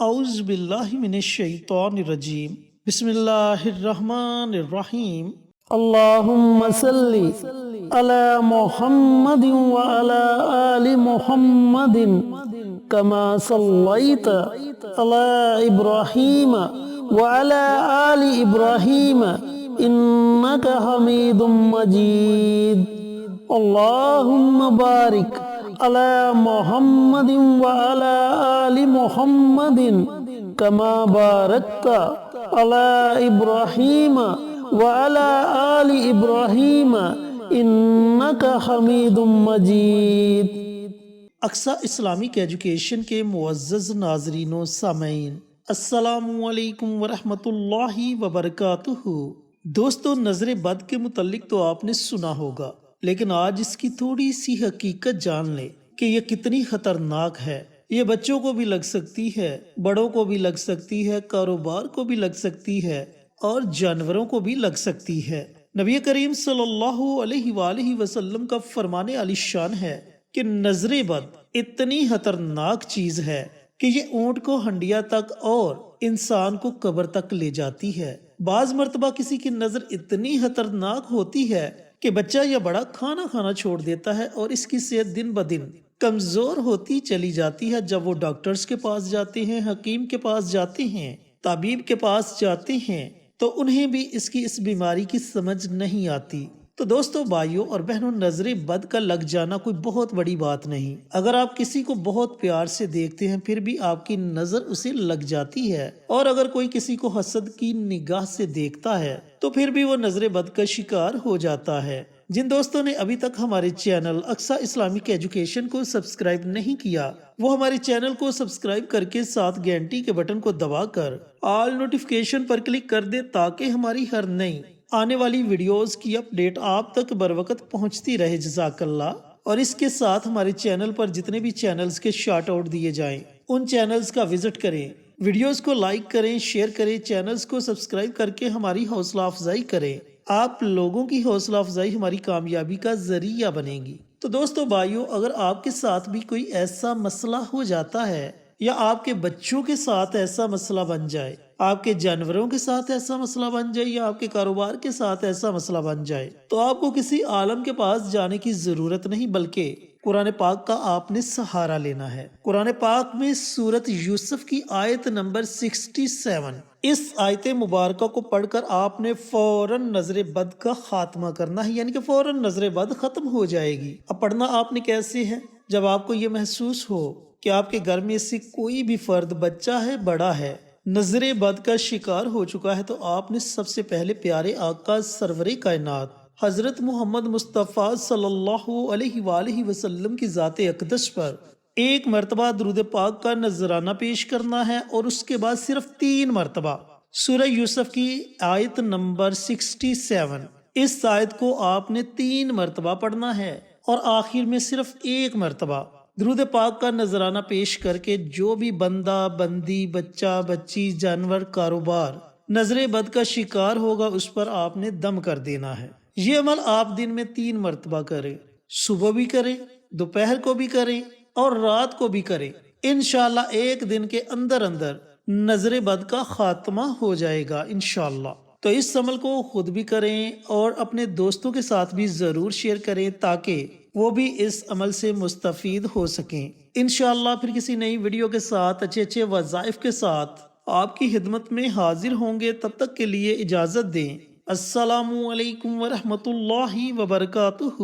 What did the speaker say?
اعوذ باللہ من الشیطان الرجیم بسم اللہ الرحمن الرحیم اللہم صلی علی محمد وعلی آل محمد کما صلیت علی ابراہیم وعلی آل ابراہیم انک حمید مجید اللہم بارک علی محمد وعلی آل محمد کما بارکت علی ابراہیم وعلی آل ابراہیم انک حمید مجید۔ اقصی اسلامک ایجوکیشن کے معزز ناظرین و سامعین، السلام علیکم ورحمۃ اللہ وبرکاتہ۔ دوستو، نظر بد کے متعلق تو آپ نے سنا ہوگا، لیکن آج اس کی تھوڑی سی حقیقت جان لیں کہ یہ کتنی خطرناک ہے۔ یہ بچوں کو بھی لگ سکتی ہے، بڑوں کو بھی لگ سکتی ہے، کاروبار کو بھی لگ سکتی ہے اور جانوروں کو بھی لگ سکتی ہے۔ نبی کریم صلی اللہ علیہ وآلہ وسلم کا فرمان عالی شان ہے کہ نظر بد اتنی خطرناک چیز ہے کہ یہ اونٹ کو ہنڈیا تک اور انسان کو قبر تک لے جاتی ہے۔ بعض مرتبہ کسی کی نظر اتنی خطرناک ہوتی ہے کہ بچہ یا بڑا کھانا کھانا چھوڑ دیتا ہے اور اس کی صحت دن بدن کمزور ہوتی چلی جاتی ہے۔ جب وہ ڈاکٹرز کے پاس جاتے ہیں، حکیم کے پاس جاتے ہیں، طبیب کے پاس جاتے ہیں، تو انہیں بھی اس بیماری کی سمجھ نہیں آتی۔ تو دوستو، بھائیوں اور بہنوں، نظر بد کا لگ جانا کوئی بہت بڑی بات نہیں۔ اگر آپ کسی کو بہت پیار سے دیکھتے ہیں پھر بھی آپ کی نظر اسے لگ جاتی ہے، اور اگر کوئی کسی کو حسد کی نگاہ سے دیکھتا ہے تو پھر بھی وہ نظر بد کا شکار ہو جاتا ہے۔ جن دوستوں نے ابھی تک ہمارے چینل اقصی اسلامک ایجوکیشن کو سبسکرائب نہیں کیا، وہ ہمارے چینل کو سبسکرائب کر کے ساتھ گھنٹی کے بٹن کو دبا کر آل نوٹیفیکیشن پر کلک کر دے تاکہ ہماری ہر نئی آنے والی ویڈیوز کی اپڈیٹ آپ تک بروقت پہنچتی رہے۔ جزاک اللہ۔ اور اس کے ساتھ ہمارے چینل پر جتنے بھی چینلز کے شارٹ آؤٹ دیے جائیں ان چینلز کا وزٹ کریں، ویڈیوز کو لائک کریں، شیئر کریں، چینلز کو سبسکرائب کر کے ہماری حوصلہ افزائی کریں۔ آپ لوگوں کی حوصلہ افزائی ہماری کامیابی کا ذریعہ بنے گی۔ تو دوستو، بھائیوں، اگر آپ کے ساتھ بھی کوئی ایسا مسئلہ ہو جاتا ہے یا آپ کے بچوں کے ساتھ ایسا مسئلہ بن جائے، آپ کے جانوروں کے ساتھ ایسا مسئلہ بن جائے یا آپ کے کاروبار کے ساتھ ایسا مسئلہ بن جائے، تو آپ کو کسی عالم کے پاس جانے کی ضرورت نہیں، بلکہ قرآن پاک کا آپ نے سہارا لینا ہے۔ قرآن پاک میں سورۃ یوسف کی آیت نمبر 67، اس آیت مبارکہ کو پڑھ کر آپ نے فوراً نظر بد کا خاتمہ کرنا ہے، یعنی کہ فوراً نظر بد ختم ہو جائے گی۔ اب پڑھنا آپ نے کیسے ہے؟ جب آپ کو یہ محسوس ہو کہ آپ کے گھر میں سے کوئی بھی فرد، بچہ ہے، بڑا ہے، نظر بد کا شکار ہو چکا ہے، تو آپ نے سب سے پہلے پیارے آقا سرور کائنات حضرت محمد مصطفیٰ صلی اللہ علیہ وآلہ وسلم کی ذات اقدس پر ایک مرتبہ درود پاک کا نذرانہ پیش کرنا ہے، اور اس کے بعد صرف 3 مرتبہ سورہ یوسف کی آیت نمبر 67، اس آیت کو آپ نے 3 مرتبہ پڑھنا ہے، اور آخر میں صرف 1 مرتبہ درود پاک کا نذرانہ پیش کر کے جو بھی بندہ، بندی، بچہ، بچی، جانور، کاروبار نظر بد کا شکار ہوگا اس پر آپ نے دم کر دینا ہے۔ یہ عمل آپ دن میں 3 مرتبہ کریں، صبح بھی کریں، دوپہر کو بھی کریں اور رات کو بھی کریں۔ انشاءاللہ ایک دن کے اندر اندر نظر بد کا خاتمہ ہو جائے گا انشاءاللہ۔ تو اس عمل کو خود بھی کریں اور اپنے دوستوں کے ساتھ بھی ضرور شیئر کریں تاکہ وہ بھی اس عمل سے مستفید ہو سکیں۔ انشاءاللہ پھر کسی نئی ویڈیو کے ساتھ اچھے وظائف کے ساتھ آپ کی خدمت میں حاضر ہوں گے۔ تب تک کے لیے اجازت دیں۔ السلام علیکم ورحمۃ اللہ وبرکاتہ۔